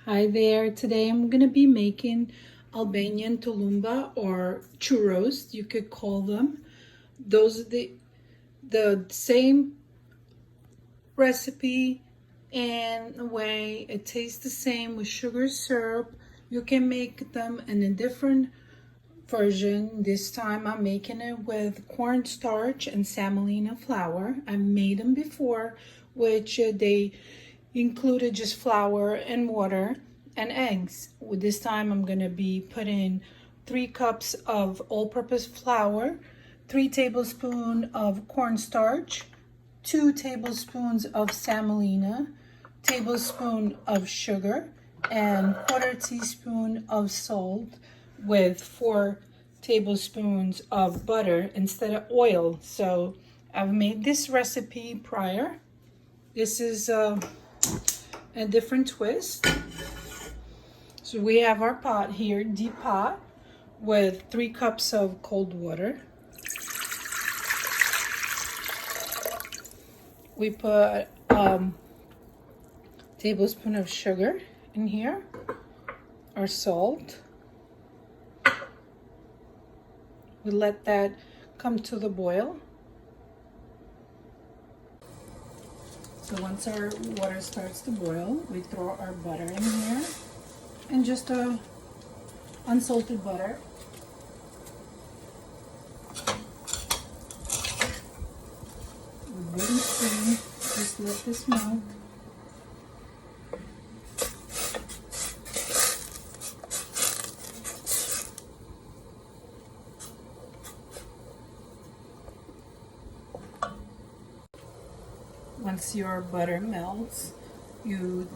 Hi there, today I'm gonna be making Albanian Tullumba or churros, you could call them. Those are the same recipe and way. It tastes the same with sugar syrup. You can make them in a different version. This time I'm making it with cornstarch and semolina flour. I made them before, which they included just flour and water and eggs. With this time I'm gonna be putting 3 cups of all-purpose flour, 3 tablespoons of cornstarch, 2 tablespoons of semolina, tablespoon of sugar, and 1/4 teaspoon of salt, with 4 tablespoons of butter instead of oil. So I've made this recipe prior. This is a different twist. So we have our pot here, deep pot, with 3 cups of cold water. We put tablespoon of sugar in here, our salt. We let that come to the boil. So once our water starts to boil, we throw our butter in here, and just unsalted butter. With wooden spoon, just let this melt. Once your butter melts, you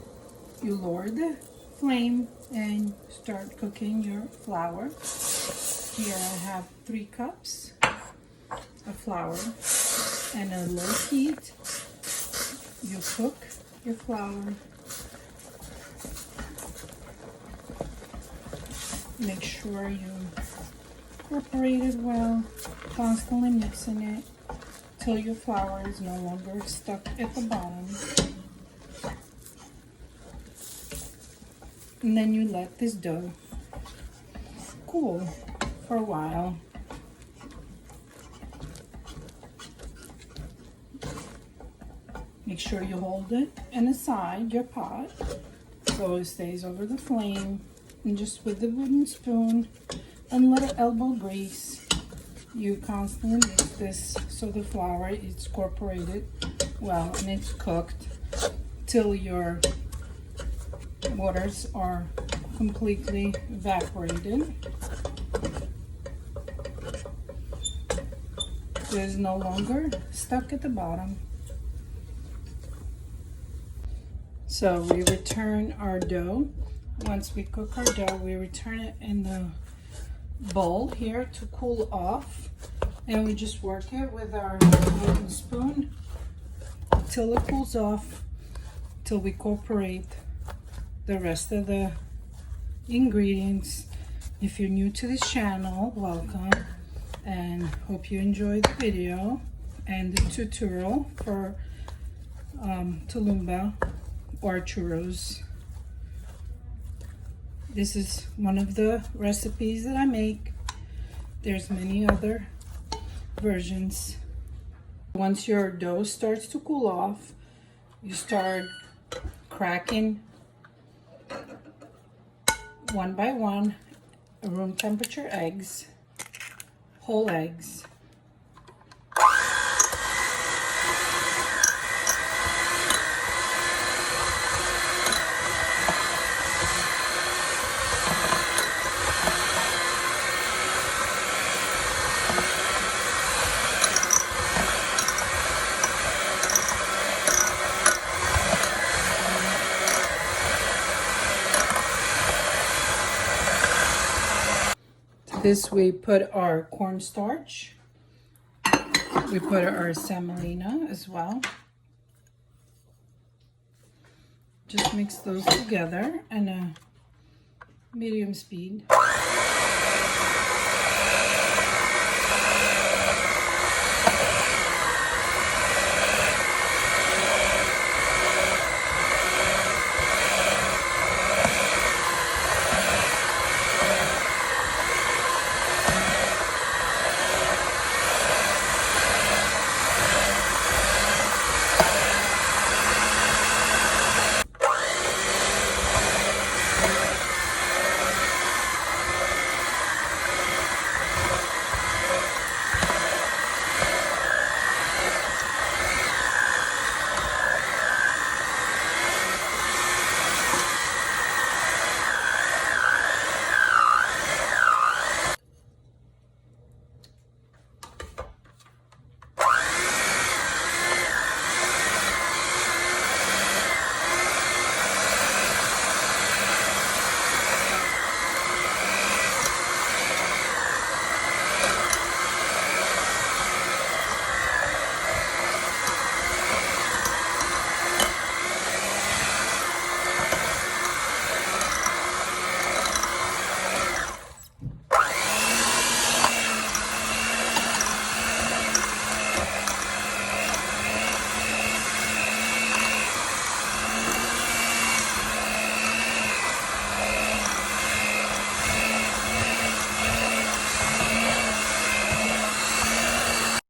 lower the flame and start cooking your flour. Here I have 3 cups of flour, and a low heat. You cook your flour. Make sure you incorporate it well, constantly mixing it till your flour is no longer stuck at the bottom. And then you let this dough cool for a while. Make sure you hold it in the side, your pot, so it stays over the flame. And just with the wooden spoon and little elbow grease, you constantly mix this so the flour is incorporated well and it's cooked till your waters are completely evaporated. So it's no longer stuck at the bottom. So we return our dough. Once we cook our dough, we return it in the bowl here to cool off, and we just work it with our wooden spoon till it cools off, till we incorporate the rest of the ingredients. If you're new to this channel, welcome, and hope you enjoyed the video and the tutorial for Tullumba or churros. This is one of the recipes that I make. There's many other versions. Once your dough starts to cool off, you start cracking one by one room temperature eggs, whole eggs. This we put our cornstarch. We put our semolina as well. Just mix those together in a medium speed.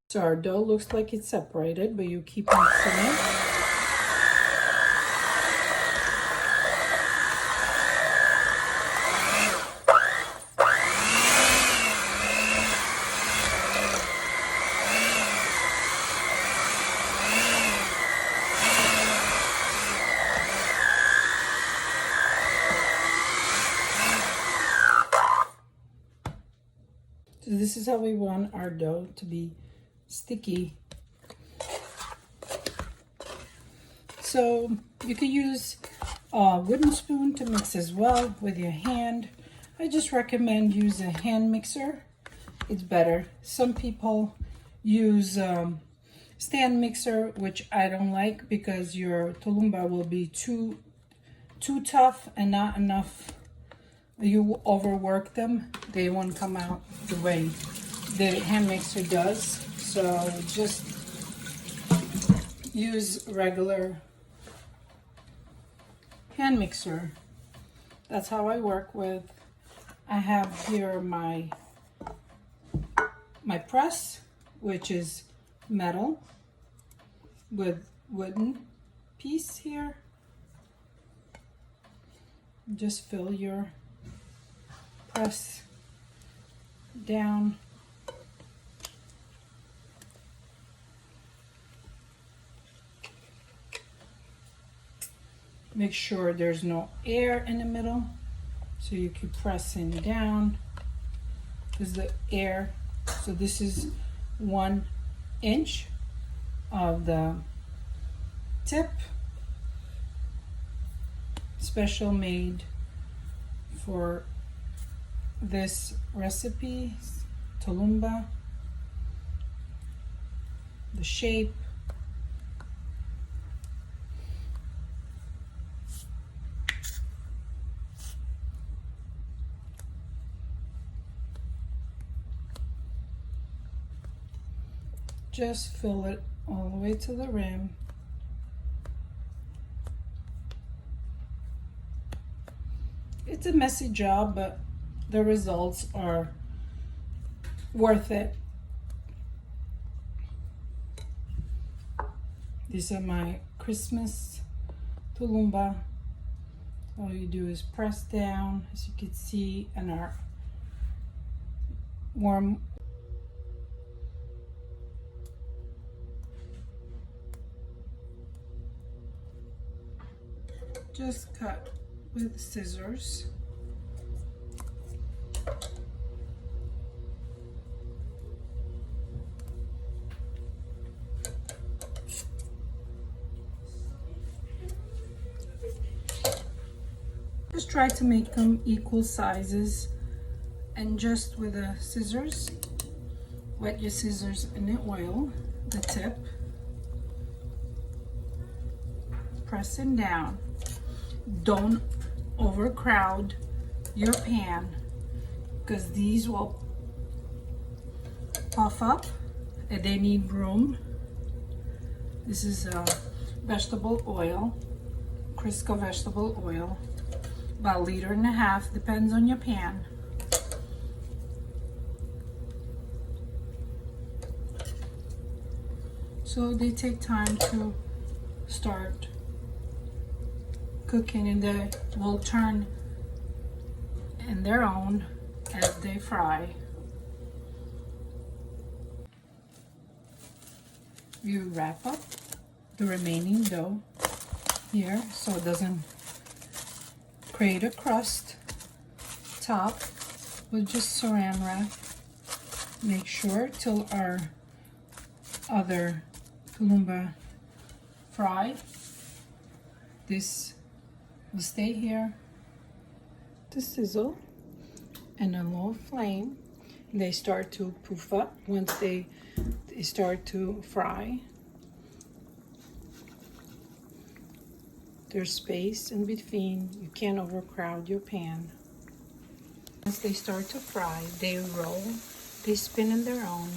So our dough looks like it's separated, but you keep mixing it. So this is how we want our dough to be sticky. So you could use a wooden spoon to mix as well with your hand. I just recommend use a hand mixer. It's better. Some people use stand mixer, which I don't like because your tullumba will be too tough and not enough. You overwork them, they won't come out the way the hand mixer does. So just use regular hand mixer. That's how I work with. I have here my press, which is metal with wooden piece here. Just fill your press down. Make sure there's no air in the middle, so you keep pressing down. This is the air. So this is 1 inch of the tip, special made for this recipe, tullumba. The shape, just fill it all the way to the rim. It's a messy job, but the results are worth it. These are my Christmas tullumba. All you do is press down, as you can see, and our warm just cut with scissors. Just try to make them equal sizes, and just with the scissors, wet your scissors in the oil, the tip, pressing down. Don't overcrowd your pan because these will puff up and they need room. This is vegetable oil, Crisco vegetable oil, about 1.5 liters, depends on your pan. So they take time to start cooking, and they will turn in their own as they fry. You wrap up the remaining dough here so it doesn't create a crust. Top with just saran wrap. Make sure till our other tullumba fry. This will stay here to sizzle and a low flame. They start to poof up once they start to fry. There's space in between. You can't overcrowd your pan. Once they start to fry, they roll, they spin in their own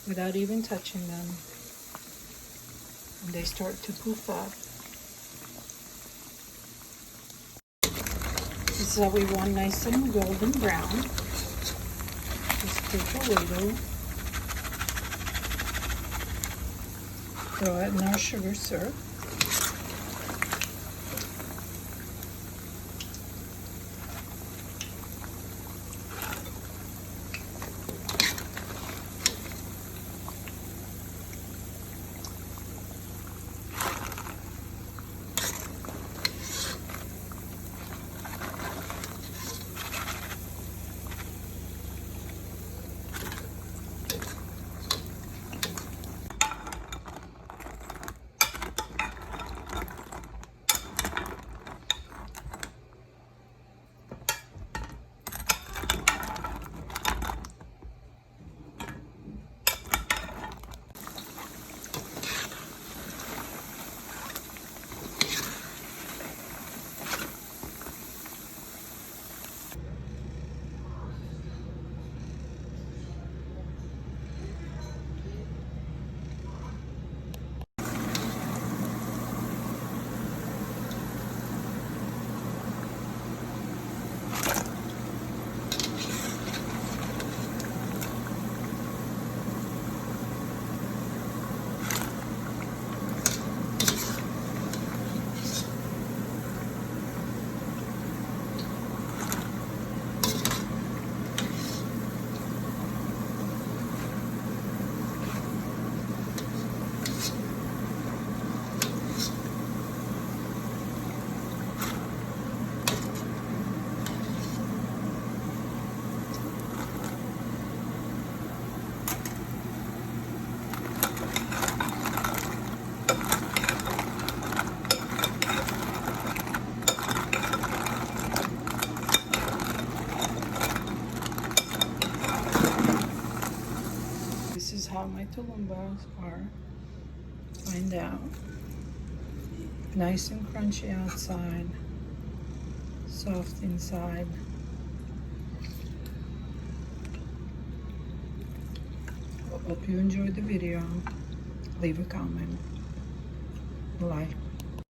without even touching them. And they start to poof up. This is how we want, nice and golden brown. Just take a little throw it in our sugar syrup. This is how my tullumbas are. Find out. Nice and crunchy outside, soft inside. Hope you enjoyed the video. Leave a comment, like.